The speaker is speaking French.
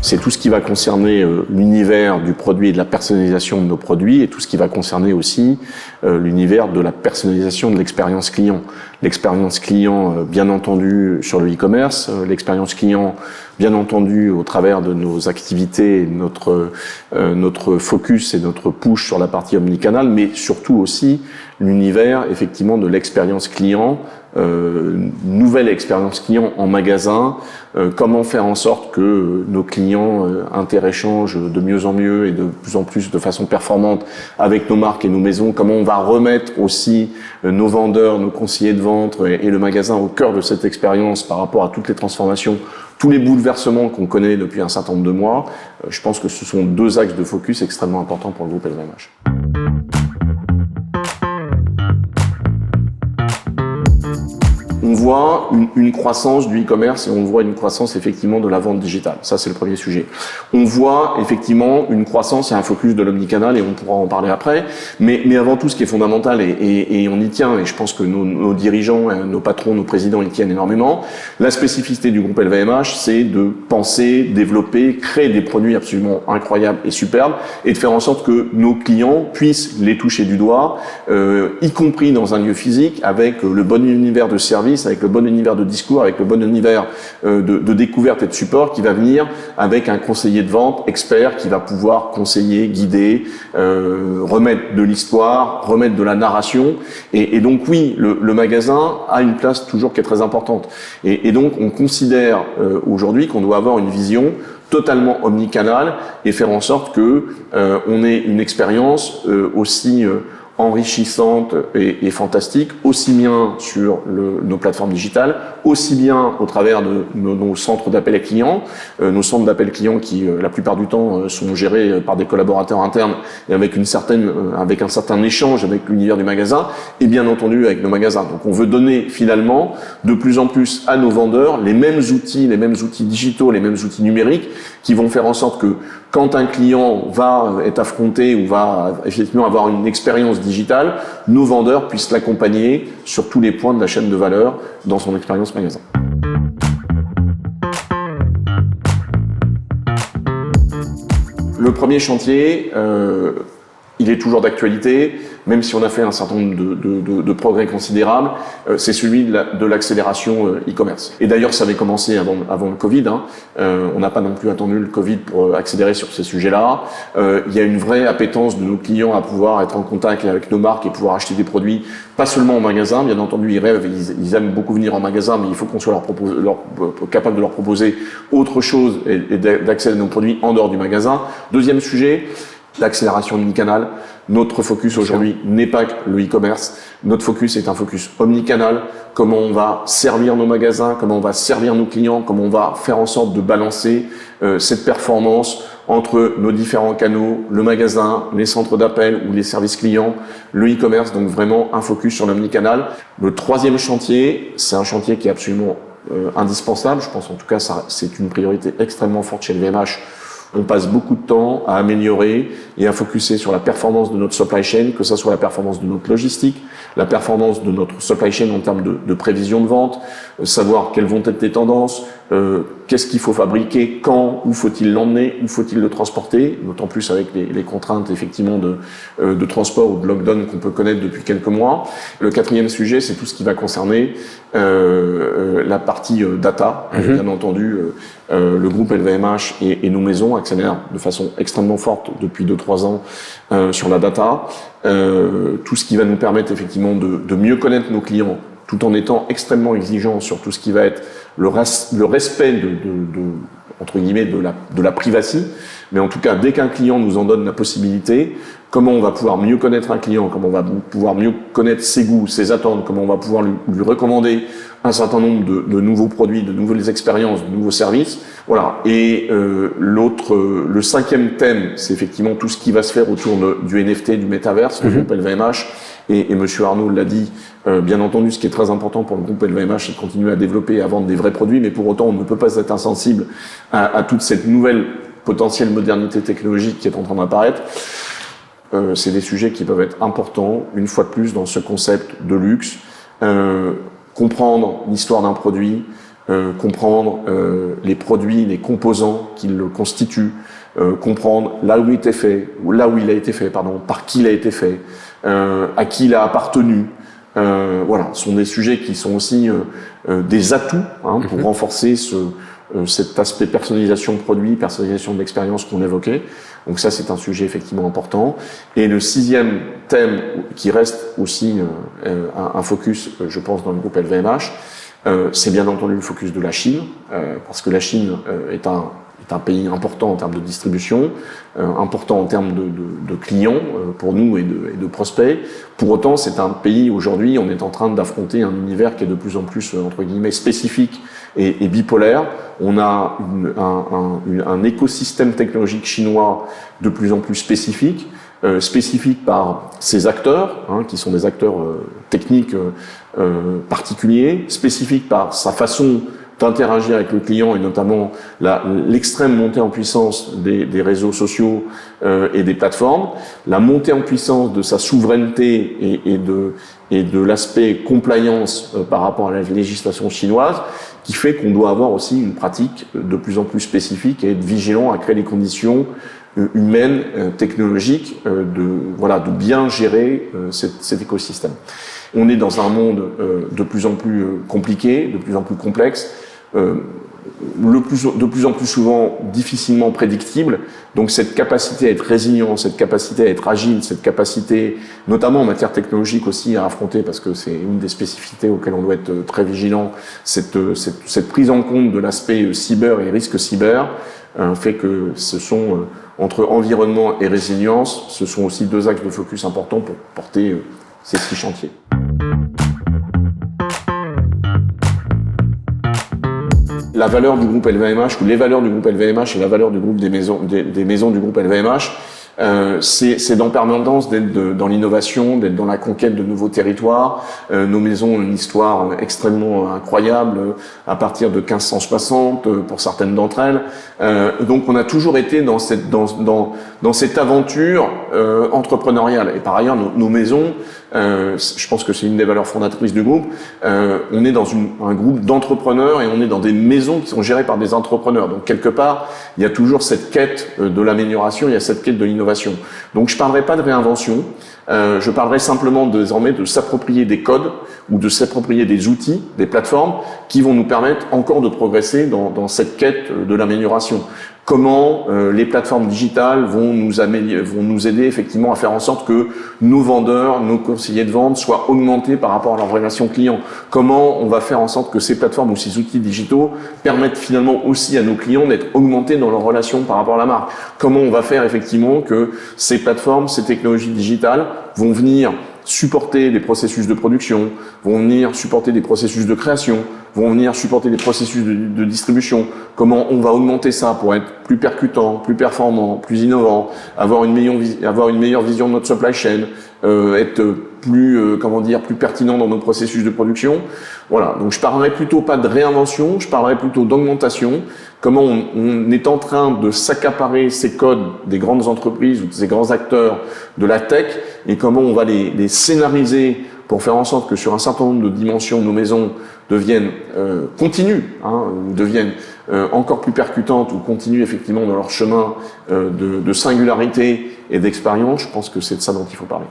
c'est tout ce qui va concerner l'univers du produit et de la personnalisation de nos produits, et tout ce qui va concerner aussi l'univers de la personnalisation de l'expérience client. L'expérience client, bien entendu, sur le e-commerce, l'expérience client, bien entendu, au travers de nos activités, notre focus et notre push sur la partie omnicanal, mais surtout aussi l'univers, effectivement, de l'expérience client, nouvelle expérience client en magasin, comment faire en sorte que nos clients interéchangent de mieux en mieux et de plus en plus de façon performante avec nos marques et nos maisons, comment on va remettre aussi nos vendeurs, nos conseillers de vente et le magasin au cœur de cette expérience par rapport à toutes les transformations, tous les bouleversements qu'on connaît depuis un certain nombre de mois. Je pense que ce sont deux axes de focus extrêmement importants pour le groupe LVMH. On voit une croissance du e-commerce et on voit une croissance effectivement de la vente digitale. Ça, c'est le premier sujet. On voit effectivement une croissance et un focus de l'omnicanal et on pourra en parler après. Mais avant tout, ce qui est fondamental et on y tient, et je pense que nos dirigeants, nos patrons, nos présidents y tiennent énormément, la spécificité du groupe LVMH, c'est de penser, développer, créer des produits absolument incroyables et superbes et de faire en sorte que nos clients puissent les toucher du doigt, y compris dans un lieu physique, avec le bon univers de service, avec le bon univers de discours, avec le bon univers de découverte et de support qui va venir avec un conseiller de vente expert qui va pouvoir conseiller, guider, remettre de l'histoire, remettre de la narration. Et donc oui, le magasin a une place toujours qui est très importante. Et donc on considère aujourd'hui qu'on doit avoir une vision totalement omnicanal et faire en sorte que on ait une expérience aussi enrichissante et fantastique, aussi bien sur nos plateformes digitales, aussi bien au travers de nos centres d'appel clients, nos centres d'appel clients qui, la plupart du temps, sont gérés par des collaborateurs internes et avec un certain échange avec l'univers du magasin, et bien entendu avec nos magasins. Donc on veut donner finalement de plus en plus à nos vendeurs les mêmes outils digitaux, les mêmes outils numériques qui vont faire en sorte que quand un client va être affronté ou va effectivement avoir une expérience digitale, nos vendeurs puissent l'accompagner sur tous les points de la chaîne de valeur dans son expérience magasin. Le premier chantier, il est toujours d'actualité, même si on a fait un certain nombre de progrès considérables, c'est celui de l'accélération e-commerce. Et d'ailleurs, ça avait commencé avant le Covid. On n'a pas non plus attendu le Covid pour accélérer sur ces sujets-là. Il y a une vraie appétence de nos clients à pouvoir être en contact avec nos marques et pouvoir acheter des produits, pas seulement en magasin. Bien entendu, ils rêvent, ils aiment beaucoup venir en magasin, mais il faut qu'on soit capable de leur proposer autre chose et d'accéder à nos produits en dehors du magasin. Deuxième sujet, l'accélération omnicanal. Notre focus aujourd'hui n'est pas le e-commerce. Notre focus est un focus omnicanal. Comment on va servir nos magasins, comment on va servir nos clients, comment on va faire en sorte de balancer cette performance entre nos différents canaux, le magasin, les centres d'appel ou les services clients, le e-commerce. Donc vraiment un focus sur l'omnicanal. Le troisième chantier, c'est un chantier qui est absolument indispensable. Je pense en tout cas c'est une priorité extrêmement forte chez LVMH. On passe beaucoup de temps à améliorer et à focuser sur la performance de notre supply chain, que ce soit la performance de notre logistique, la performance de notre supply chain en termes de prévision de vente, savoir quelles vont être les tendances, qu'est-ce qu'il faut fabriquer, quand, où faut-il l'emmener, où faut-il le transporter, d'autant plus avec les contraintes effectivement de transport ou de lockdown qu'on peut connaître depuis quelques mois. Le quatrième sujet, c'est tout ce qui va concerner la partie data. Bien entendu, le groupe LVMH et nos maisons accélèrent de façon extrêmement forte depuis 2-3 ans sur la data. Tout ce qui va nous permettre effectivement de mieux connaître nos clients, tout en étant extrêmement exigeant sur tout ce qui va être le respect entre guillemets de la privacy. Mais en tout cas, dès qu'un client nous en donne la possibilité, comment on va pouvoir mieux connaître un client, comment on va pouvoir mieux connaître ses goûts, ses attentes, comment on va pouvoir lui recommander un certain nombre de nouveaux produits, de nouvelles expériences, de nouveaux services. Voilà. Et le cinquième thème, c'est effectivement tout ce qui va se faire autour du NFT, du métaverse, le groupe LVMH. Et Monsieur Arnaud l'a dit, bien entendu, ce qui est très important pour le groupe LVMH, c'est de continuer à développer et à vendre des vrais produits, mais pour autant, on ne peut pas être insensible à toute cette nouvelle potentielle modernité technologique qui est en train d'apparaître. C'est des sujets qui peuvent être importants, une fois de plus, dans ce concept de luxe. Comprendre l'histoire d'un produit, comprendre les produits, les composants qui le constituent, comprendre là où il était fait, ou là où il a été fait, pardon, par qui il a été fait, à qui il a appartenu. Voilà, ce sont des sujets qui sont aussi des atouts pour renforcer cet aspect personnalisation de produit, personnalisation de l'expérience qu'on évoquait. Donc ça, c'est un sujet effectivement important. Et le 6e thème qui reste aussi un focus, je pense, dans le groupe LVMH, c'est bien entendu le focus de la Chine, parce que la Chine est un pays important en termes de distribution, important en termes de clients pour nous et de prospects. Pour autant, c'est un pays, aujourd'hui, on est en train d'affronter un univers qui est de plus en plus, entre guillemets, spécifique et bipolaire. On a un écosystème technologique chinois de plus en plus spécifique, spécifique par ses acteurs, qui sont des acteurs techniques particuliers, spécifique par sa façon d'interagir avec le client et notamment l'extrême montée en puissance des réseaux sociaux et des plateformes, la montée en puissance de sa souveraineté et de l'aspect compliance par rapport à la législation chinoise, qui fait qu'on doit avoir aussi une pratique de plus en plus spécifique et être vigilant à créer les conditions humaines, technologiques, de bien gérer cet écosystème. On est dans un monde de plus en plus compliqué, de plus en plus complexe, de plus en plus souvent difficilement prédictible. Donc cette capacité à être résilient, cette capacité à être agile, cette capacité, notamment en matière technologique aussi, à affronter, parce que c'est une des spécificités auxquelles on doit être très vigilant, cette prise en compte de l'aspect cyber et risque cyber, fait que ce sont, entre environnement et résilience, ce sont aussi 2 axes de focus importants pour porter ces 6 chantiers. La valeur du groupe LVMH, ou les valeurs du groupe LVMH et la valeur du groupe des maisons du groupe LVMH, c'est en permanence d'être dans l'innovation, d'être dans la conquête de nouveaux territoires. Nos maisons ont une histoire extrêmement incroyable, à partir de 1560 pour certaines d'entre elles. Donc on a toujours été dans cette aventure entrepreneuriale. Et par ailleurs, nos maisons, je pense que c'est une des valeurs fondatrices du groupe, on est dans un groupe d'entrepreneurs et on est dans des maisons qui sont gérées par des entrepreneurs. Donc quelque part, il y a toujours cette quête de l'amélioration, il y a cette quête de l'innovation. Donc je parlerai pas de réinvention, je parlerai simplement désormais de s'approprier des codes ou de s'approprier des outils, des plateformes qui vont nous permettre encore de progresser dans cette quête de l'amélioration. Comment les plateformes digitales vont nous aider effectivement à faire en sorte que nos vendeurs, nos conseillers de vente soient augmentés par rapport à leur relation client. Comment on va faire en sorte que ces plateformes ou ces outils digitaux permettent finalement aussi à nos clients d'être augmentés dans leur relation par rapport à la marque. Comment on va faire effectivement que ces plateformes, ces technologies digitales vont venir supporter des processus de production, vont venir supporter des processus de création, vont venir supporter des processus de distribution. Comment on va augmenter ça pour être plus percutant, plus performant, plus innovant, avoir une meilleure vision de notre supply chain, être plus, plus pertinent dans nos processus de production. Voilà. Donc je parlerai plutôt pas de réinvention, je parlerai plutôt d'augmentation. Comment on est en train de s'accaparer ces codes des grandes entreprises ou des grands acteurs de la tech et comment on va les scénariser pour faire en sorte que sur un certain nombre de dimensions, nos maisons deviennent deviennent encore plus percutantes ou continuent effectivement dans leur chemin de singularité et d'expérience. Je pense que c'est de ça dont il faut parler.